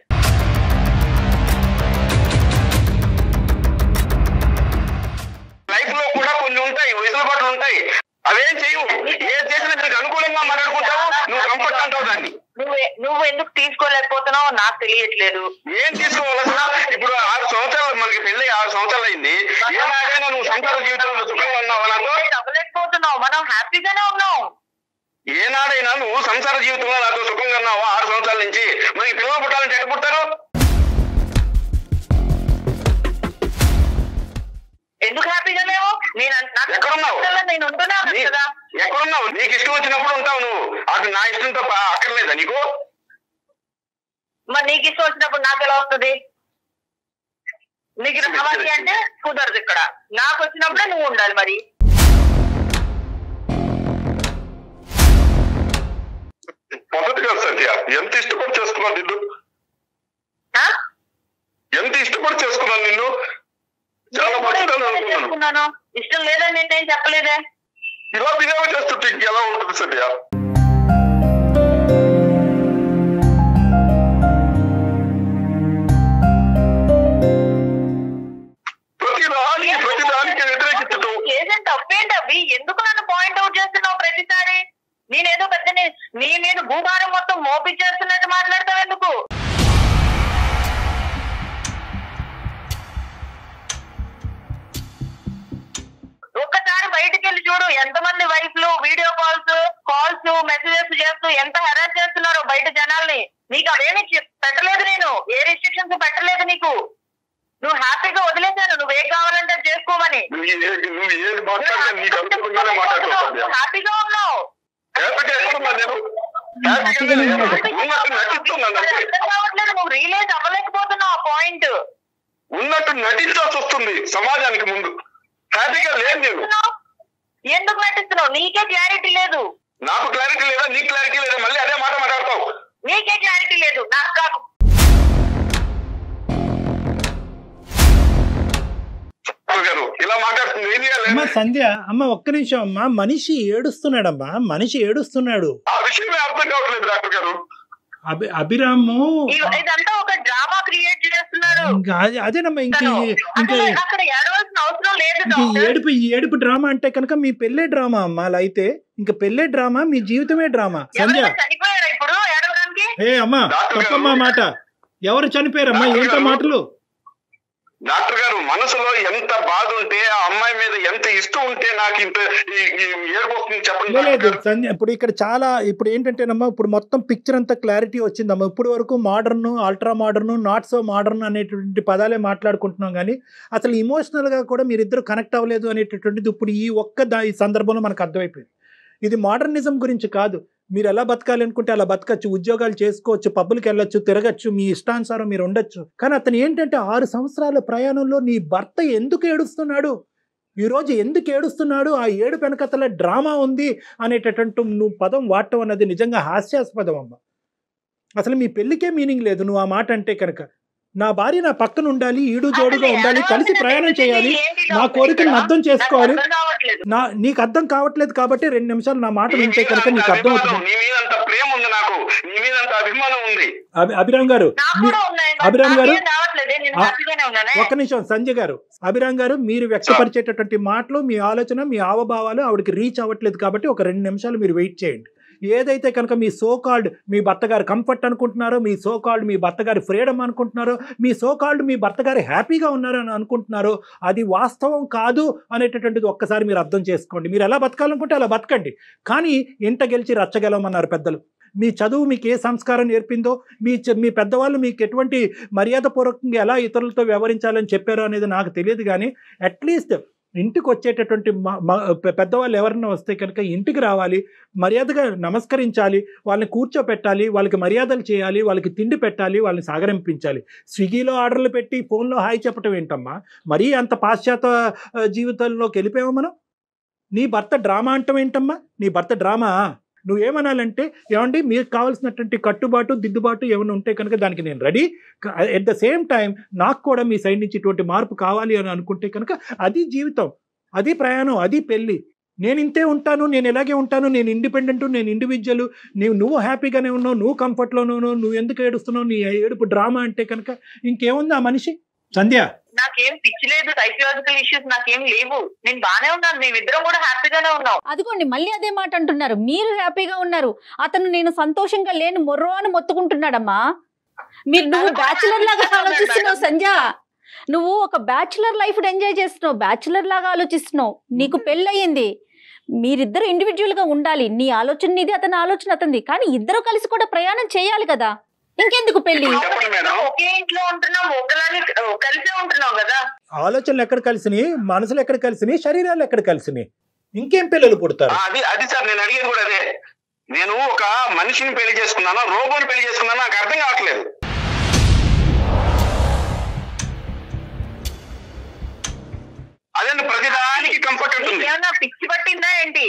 లైఫ్ లో కూడా కొన్ని ఉంటాయి, వెసులుబాట్లు ఉంటాయి, అవేం చెయ్యు. ఏం చేసినా నీకు అనుకూలంగా మాట్లాడుకుంటావు, నువ్వు కంఫర్ట్ అంటావు దాన్ని. నువ్వు ఎందుకు తీసుకోలేకపోతున్నావు నాకు తెలియట్లేదు. ఏం తీసుకోవాల్సిన? ఇప్పుడు 6 సంవత్సరాలు, మనకి పెళ్లి 6 సంవత్సరాలు అయింది. ఏనాడైనా నువ్వు సంసార జీవితంలో సుఖంగా ఉన్నావా నాతో? అవ్వలేకపోతున్నావు, మనం హ్యాపీగానే ఉన్నాం. ఏనాడైనా నువ్వు సంసార జీవితంలో నాతో సుఖంగా ఉన్నావా 6 సంవత్సరాల నుంచి? మనకి పిల్లలు పుట్టాలంటే ఎక్కడ పుట్టారు? ఎందుకు హ్యాపీగా లేవు? ఎక్కడున్నావు? నేను ఉంటున్నాను కదా. ఎక్కడున్నావు? నీకు ఇష్టం వచ్చినప్పుడు ఉంటావు నువ్వు, అటు నా ఇష్టంతో అక్కర్లేదా నీకు? మరి నీకు ఇష్టం వచ్చినప్పుడు నాకు ఎలా వస్తుంది? నీకు రావాలి అంటే కుదరదు ఇక్కడ. నాకు వచ్చినప్పుడే నువ్వు ఉండాలి. మరి మొదటిగా సత్య, ఎంత ఇష్టపడి చేసుకున్నాను నిన్ను, ఎంత ఇష్టపడి చేసుకున్నాను నిన్ను. చాలా మంచిగా ఇష్టం లేదని నేనేం చెప్పలేదే. ఇలా బిహేవ్ చేస్తుంటే ఇంకెలా ఉంటుంది సత్య? ప్రతిదానికి వ్యతిరేకించడం ఏదంటే తప్పేంటి అవి? ఎందుకు నన్ను పాయింట్ అవుట్ చేస్తున్నావు ప్రతిసారి? నేనేదో పెద్ద నీ మీద భూభారం మొత్తం మోపించేస్తున్నట్టు మాట్లాడతావు ఎందుకు? ఒక్కసారి బయటికి వెళ్ళి చూడు, ఎంతమంది వైఫ్లు వీడియో కాల్స్ మెసేజెస్ చేస్తూ ఎంత హెరాస్ చేస్తున్నారో బయట జనాల్ని. నీకు అదేమి పెట్టలేదు, నేను ఏ రిస్ట్రిక్షన్స్ పెట్టలేదు నీకు. నువ్వు హ్యాపీగా వదిలేశాను, నువ్వేం కావాలంటే చేసుకోమని. హ్యాపీగా ఉన్నావు. కావట్లేదు, నువ్వు రియలైజ్ అవ్వలేకపోతున్నావు ఆ పాయింట్. ఉన్నట్టు నటించాల్సి వస్తుంది సమాజానికి ముందు. హ్యాపీగా లేదు నేను. ఎందుకు నటిస్తున్నావు? నీకే క్లారిటీ లేదు. నాకు క్లారిటీ లేదా? నీకు క్లారిటీ లేదా? మళ్ళీ అదే మాట మాట్లాడతావు. నీకే క్లారిటీ లేదు, నాకు కాదు. ఇలా మాట్లాడుతుంది. అమ్మ సంధ్య, అమ్మ ఒక్క నిమిషం అమ్మా. మనిషి ఏడుస్తున్నాడమ్మా, మనిషి ఏడుస్తున్నాడు. ఆ విషయమే అర్థం కావట్లేదు డాక్టర్ గారు. అభిరాము ఇదంతా ఒక డ్రామా క్రియేట్ చేస్తున్నారు. అదేనమ్మా. అక్కడ ఏడవలసిన అవసరం లేదు. ఏడుపు డ్రామా అంటే కనుక మీ పెళ్ళే డ్రామా అమ్మా. అలా అయితే ఇంకా పెళ్ళే డ్రామా, మీ జీవితమే డ్రామా. సంధ్య చనిపోయారా ఇప్పుడు ఏడవడానికి? ఏ అమ్మా తప్పమ్మా మాట. ఎవరు చనిపోయారమ్మా? ఏంటో మాటలు? డాక్టర్ గారు, మనసులో ఎంత బాధ ఉంటే, ఆ అమ్మాయి మీద ఎంత ఇష్టం ఉంటే నాకు ఇంత ఏడుపోతుంది చెప్పండి. లేదు సంధ్య, ఇప్పుడు ఇక్కడ చాలా ఇప్పుడు ఏంటంటేనమ్మా, ఇప్పుడు మొత్తం పిక్చర్ అంతా క్లారిటీ వచ్చిందమ్మా. ఇప్పుడు వరకు modern, ultra modern, not so modern అనేటువంటి పదాలే మాట్లాడుకుంటున్నాం, కానీ అసలు ఇమోషనల్గా కూడా మీరిద్దరు కనెక్ట్ అవ్వలేదు అనేటటువంటిది ఇప్పుడు ఈ సందర్భంలో మనకు అర్థమైపోయింది. ఇది మోడర్నిజం గురించి కాదు. మీరు ఎలా బతకాలి అనుకుంటే అలా బతకచ్చు, ఉద్యోగాలు చేసుకోవచ్చు, పబ్బులకి వెళ్ళొచ్చు, తిరగచ్చు, మీ ఇష్టానుసారం మీరు ఉండొచ్చు. కానీ అతను ఏంటంటే 6 సంవత్సరాల ప్రయాణంలో నీ భర్త ఎందుకు ఏడుస్తున్నాడు, ఈరోజు ఎందుకు ఏడుస్తున్నాడు, ఆ ఏడు వెనకతల డ్రామా ఉంది అనేటటువంటి నువ్వు పదం వాడటం అన్నది నిజంగా హాస్యాస్పదం అమ్మ. అసలు మీ పెళ్ళికే మీనింగ్ లేదు నువ్వు ఆ మాట అంటే కనుక. నా భార్య నా పక్కన ఉండాలి, ఈడు జోడుగా ఉండాలి, కలిసి ప్రయాణం చేయాలి, నా కోరికలను అర్థం చేసుకోవాలి. నీకు అర్థం కావట్లేదు కాబట్టి 2 నిమిషాలు నా మాట వింటే కనుక నీకు అర్థం అవుతుంది. అభిరామ్ గారు, ఒక్క నిమిషం సంజయ్ గారు, అభిరామ్ గారు, మీరు వ్యక్తపరిచేటటువంటి మాటలు, మీ ఆలోచన, మీ హావభావాలు ఆవిడకి రీచ్ అవ్వట్లేదు కాబట్టి ఒక 2 నిమిషాలు మీరు వెయిట్ చేయండి. ఏదైతే కనుక మీ సోకాల్డ్ మీ భర్త గారు కంఫర్ట్ అనుకుంటున్నారో, మీ సోకాల్డ్ మీ భర్త గారి ఫ్రీడమ్ అనుకుంటున్నారో, మీ సోకాల్డ్ మీ భర్త గారు హ్యాపీగా ఉన్నారని అనుకుంటున్నారో, అది వాస్తవం కాదు అనేటటువంటిది ఒక్కసారి మీరు అర్థం చేసుకోండి. మీరు ఎలా బతకాలనుకుంటే అలా బతకండి, కానీ ఇంట గెలిచి రచ్చగలమన్నారు పెద్దలు. మీ చదువు మీకు ఏ సంస్కారం నేర్పిందో, మీ పెద్దవాళ్ళు మీకు ఎటువంటి మర్యాదపూర్వకంగా ఎలా ఇతరులతో వ్యవహరించాలని చెప్పారో అనేది నాకు తెలియదు, కానీ అట్లీస్ట్ ఇంటికి వచ్చేటటువంటి పెద్దవాళ్ళు ఎవరన్నా వస్తే కనుక ఇంటికి రావాలి, మర్యాదగా నమస్కరించాలి, వాళ్ళని కూర్చోపెట్టాలి, వాళ్ళకి మర్యాదలు చేయాలి, వాళ్ళకి తిండి పెట్టాలి, వాళ్ళని సాగరింపించాలి. స్విగ్గీలో ఆర్డర్లు పెట్టి ఫోన్లో హాయ్ చెప్పటం ఏంటమ్మా? మరీ అంత పాశ్చాత్య జీవితంలోకి వెళ్ళిపోయామా మనం? నీ భర్త డ్రామా అంటాం ఏంటమ్మా? నీ భర్త డ్రామా? నువ్వేమనాలంటే, ఏమండి మీకు కావాల్సినటువంటి కట్టుబాటు దిద్దుబాటు ఏమైనా ఉంటే కనుక దానికి నేను ready. At the same time నాకు కూడా మీ సైడ్ నుంచి ఇటువంటి మార్పు కావాలి అని అనుకుంటే కనుక అది జీవితం, అది ప్రయాణం, అది పెళ్ళి. నేను ఇంతే ఉంటాను, నేను ఇలాగే ఉంటాను, నేను ఇండిపెండెంట్, నేను ఇండివిజువల్, నువ్వు హ్యాపీగానే ఉన్నావు, నువ్వు కంఫర్ట్లోనే ఉన్నావు, నువ్వు ఎందుకు ఏడుస్తున్నావు, నీ ఏడుపు డ్రామా అంటే కనుక ఇంకేముంది ఆ మనిషి? సంధ్య, నాకేం పిచ్చి లేదు, సైకలాజికల్ ఇష్యూస్ నాకేం లేవు, నేను బానే ఉన్నాను, మేమిద్దరం కూడా హ్యాపీగానే ఉన్నాం. అదిగోండి మళ్ళీ అదే మాట అంటున్నారు, మీరు హ్యాపీగా ఉన్నారు, అతను నేను సంతోషంగా లేను మొర్రో అని మొత్తుకుంటున్నాడమ్మా. నువ్వు బ్యాచులర్ లాగా ఆలోచిస్తున్నావు సంధ్య, నువ్వు ఒక బ్యాచులర్ లైఫ్ ఎంజాయ్ చేస్తున్నావు, బ్యాచులర్ లాగా ఆలోచిస్తున్నావు, నీకు పెళ్ళయింది, మీరిద్దరు ఇండివిజువల్ గా ఉండాలి, నీ ఆలోచన నీది, అతని ఆలోచన అతనిది, కానీ ఇద్దరు కలిసి కూడా ప్రయాణం చేయాలి కదా, ఇంకెందుకు పెళ్లి? ఒకే ఇంట్లో ఉంటున్నాం, ఒకలాగే కలిసే ఉంటున్నాం కదా. ఆలోచనలు ఎక్కడ కలిసినాయి, మనసులు ఎక్కడ కలిసినాయి, శరీరాలు ఎక్కడ కలిసినాయి, ఇంకేం పిల్లలు పుడతారు? అది సార్ నేను అడిగేది కూడా అదే. నేను ఒక మనిషిని పెళ్లి చేసుకున్నానా, రోబోని పెళ్లి చేసుకున్నానా నాకు అర్థం కావట్లేదు. అదే ప్రతిదానికి కంఫర్ట్ ఉంటుంది. ఏమన్నా పిచ్చి పట్టిందా ఏంటి?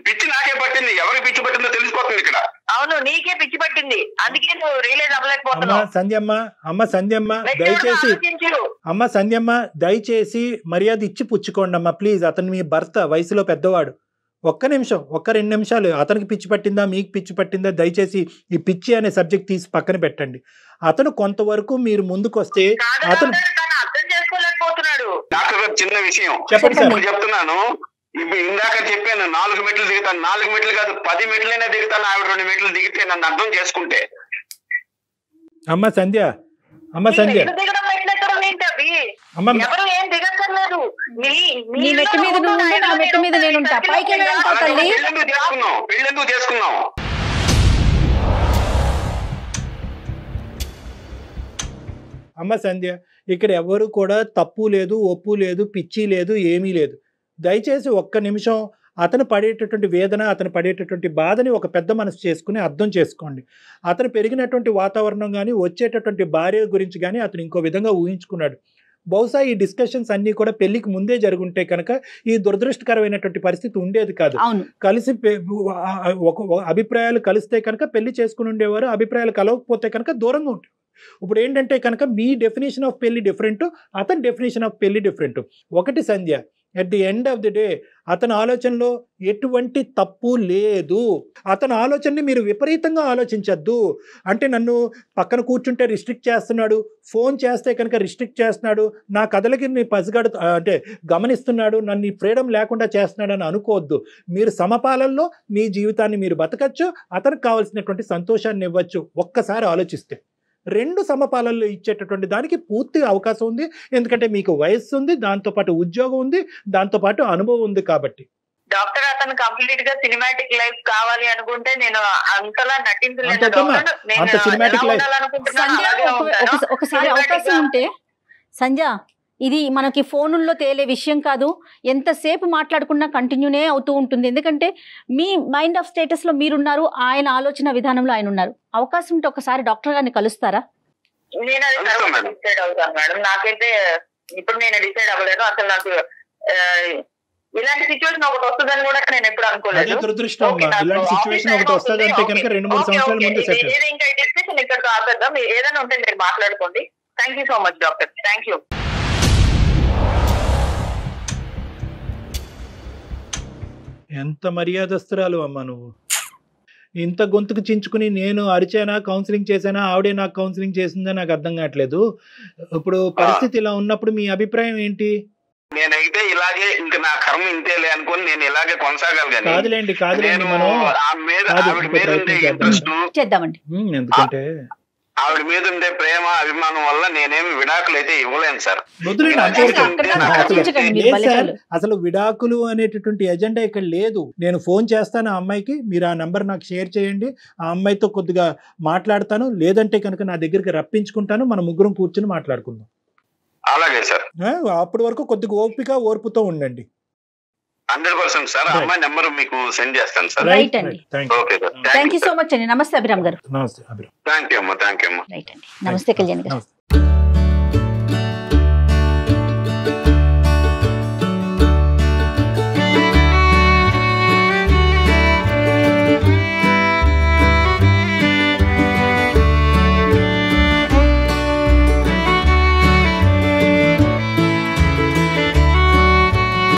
పిచ్చి నాకే పట్టింది, ఎవరికి పిచ్చి పట్టిందో తెలిసిపోతుంది ఇక్కడ. అవును, నీకే పిచ్చి పట్టింది, అందుకే నువ్వు రియలైజ్ అవ్వలేకపోతున్నావు. సంధ్యమ్మ దయచేసి మర్యాద ఇచ్చి పుచ్చుకోండి అమ్మా ప్లీజ్. అతను మీ భర్త, వయసులో పెద్దవాడు. ఒక్క నిమిషం, 2 నిమిషాలు. అతనికి పిచ్చి పట్టిందా, మీకు పిచ్చి పట్టిందా, దయచేసి ఈ పిచ్చి అనే సబ్జెక్ట్ తీసి పక్కన పెట్టండి. అతను కొంతవరకు మీరు ముందుకు వస్తే అతను అర్థం చేసుకోలేకపోతున్నాడు. డాక్టర్ గారు చిన్న విషయం చెప్తున్నాను. ఇందాక చెప్పాను 4 మెట్లు దిగుతాను, 4 మెట్లు కాదు 10 మెట్లైనా దిగుతాను. ఆవిడ 2 మెట్లు దిగితే నన్ను అర్థం చేసుకుంటే. అమ్మ సంధ్య, దిగడం మెట్లు ఎక్కడం ఏంటి అవి? ఎవరు ఏం దిగక్కర్లేదు, నీ మెట్టు మీద నువ్వు ఉంటే నా మెట్టు మీద నేను ఉంటా. పైకి వెళ్ళాలంటావు తల్లి. పెళ్ళెందుకు చేసుకున్నాం? అమ్మ సంధ్య, ఇక్కడ ఎవరు కూడా తప్పు లేదు, ఒప్పు లేదు, పిచ్చి లేదు, ఏమీ లేదు. దయచేసి 1 నిమిషం అతను పడేటటువంటి వేదన, అతను పడేటటువంటి బాధని ఒక పెద్ద మనసు చేసుకుని అర్థం చేసుకోండి. అతను పెరిగినటువంటి వాతావరణం కానీ, వచ్చేటటువంటి భార్య గురించి కానీ అతను ఇంకో విధంగా ఊహించుకున్నాడు. బహుశా ఈ డిస్కషన్స్ అన్నీ కూడా పెళ్లికి ముందే జరుగుంటే కనుక ఈ దురదృష్టకరమైనటువంటి పరిస్థితి ఉండేది కాదు. కలిసి అభిప్రాయాలు కలిస్తే కనుక పెళ్లి చేసుకుని ఉండేవారు, అభిప్రాయాలు కలవకపోతే కనుక దూరంగా ఉంటారు. ఇప్పుడు ఏంటంటే కనుక మీ డెఫినేషన్ ఆఫ్ పెళ్లి డిఫరెంట్, అతని డెఫినేషన్ ఆఫ్ పెళ్లి డిఫరెంట్. ఒకటి Sandhya, at the end of the day అతని ఆలోచనలో ఎటువంటి తప్పు లేదు. అతని ఆలోచనని మీరు విపరీతంగా ఆలోచించద్దు. అంటే నన్ను పక్కన కూర్చుంటే రిస్ట్రిక్ట్ చేస్తున్నాడు, ఫోన్ చేస్తే కనుక రిస్ట్రిక్ట్ చేస్తున్నాడు, నా కథలకి పసిగడు అంటే గమనిస్తున్నాడు, నన్ను ఫ్రీడమ్ లేకుండా చేస్తున్నాడు అని అనుకోవద్దు. మీరు సమపాలనలో మీ జీవితాన్ని మీరు బతకచ్చు, అతనికి కావాల్సినటువంటి సంతోషాన్ని ఇవ్వచ్చు. ఒక్కసారి ఆలోచిస్తే 2 సమపాలనలు ఇచ్చేటటువంటి దానికి పూర్తిగా అవకాశం ఉంది. ఎందుకంటే మీకు వయస్సు ఉంది, దాంతోపాటు ఉద్యోగం ఉంది, దాంతోపాటు అనుభవం ఉంది. కాబట్టి డాక్టర్ అతను కంప్లీట్ గా సినిమాటిక్ లైఫ్ కావాలి అనుకుంటే నేను అంతలా నటించలేను. ఒకసారి అవకాశం ఉంటే సంధ్య, ఇది మనకి ఫోనుల్లో తేలే విషయం కాదు. ఎంతసేపు మాట్లాడుకున్నా కంటిన్యూనే అవుతూ ఉంటుంది. ఎందుకంటే మీ మైండ్ ఆఫ్ స్టేటస్ లో మీరున్నారు, ఆయన ఆలోచన విధానంలో ఆయన ఉన్నారు. అవకాశం ఉంటే ఒకసారి డాక్టర్ గారిని కలుస్తారా? నేను అది డిసైడ్ అవుతాను మేడం. నాకైతే ఇప్పుడు నేను డిసైడ్ అవ్వలేను. అసలు నాకు ఇలాంటి సిచ్యువేషన్ ఒకటి వస్తుందని కూడా నేను ఎప్పుడు అనుకోలేదు. ఇంకా డిస్కషన్ ఇక్కడితో ఆపేద్దాం. ఏదైనా ఉంటే మీరు మాట్లాడుకోండి. Thank you so much doctor. Thank you. ఎంత మర్యాదస్తురాలు అమ్మా నువ్వు. ఇంత గొంతుకు చించుకుని నేను అరిచానా, కౌన్సిలింగ్ చేశానా, ఆవిడే నాకు కౌన్సిలింగ్ చేసిందా నాకు అర్థం కావట్లేదు. ఇప్పుడు పరిస్థితి ఇలా ఉన్నప్పుడు మీ అభిప్రాయం ఏంటి? నేనైతే ఇలాగే ఇంకా నా కర్మ ఇంతేలే అనుకుని నేను ఇలాగే కొనసాగాలి. కాదులేండి మనం చేద్దామండి. ఎందుకంటే ఆవిడ మీద ఉండే ప్రేమ అభిమానం వల్ల నేనేమి విడాకులు అయితే ఇవ్వలేను సార్. అసలు విడాకులు అనేటటువంటి ఎజెండా ఇక్కడ లేదు. నేను ఫోన్ చేస్తాను ఆ అమ్మాయికి, మీరు ఆ నంబర్ నాకు షేర్ చేయండి, ఆ అమ్మాయితో కొద్దిగా మాట్లాడతాను, లేదంటే కనుక నా దగ్గరికి రప్పించుకుంటాను, మన ముగ్గురం కూర్చొని మాట్లాడుకుందాం. అలాగే సార్. అప్పటి వరకు కొద్దిగా ఓపిక ఓర్పుతో ఉండండి. 100% సార్. అమ్మాయి నెంబర్ మీకు సెండ్ చేస్తాను సార్. రైట్ అండి. Okay sir. Thank you so much అండి. నమస్తే అభిరామ్ గారు. నమస్తే అభిరామ్. థ్యాంక్ యూ అమ్మా. రైట్ అండి. నమస్తే కళ్యాణ్ గారు.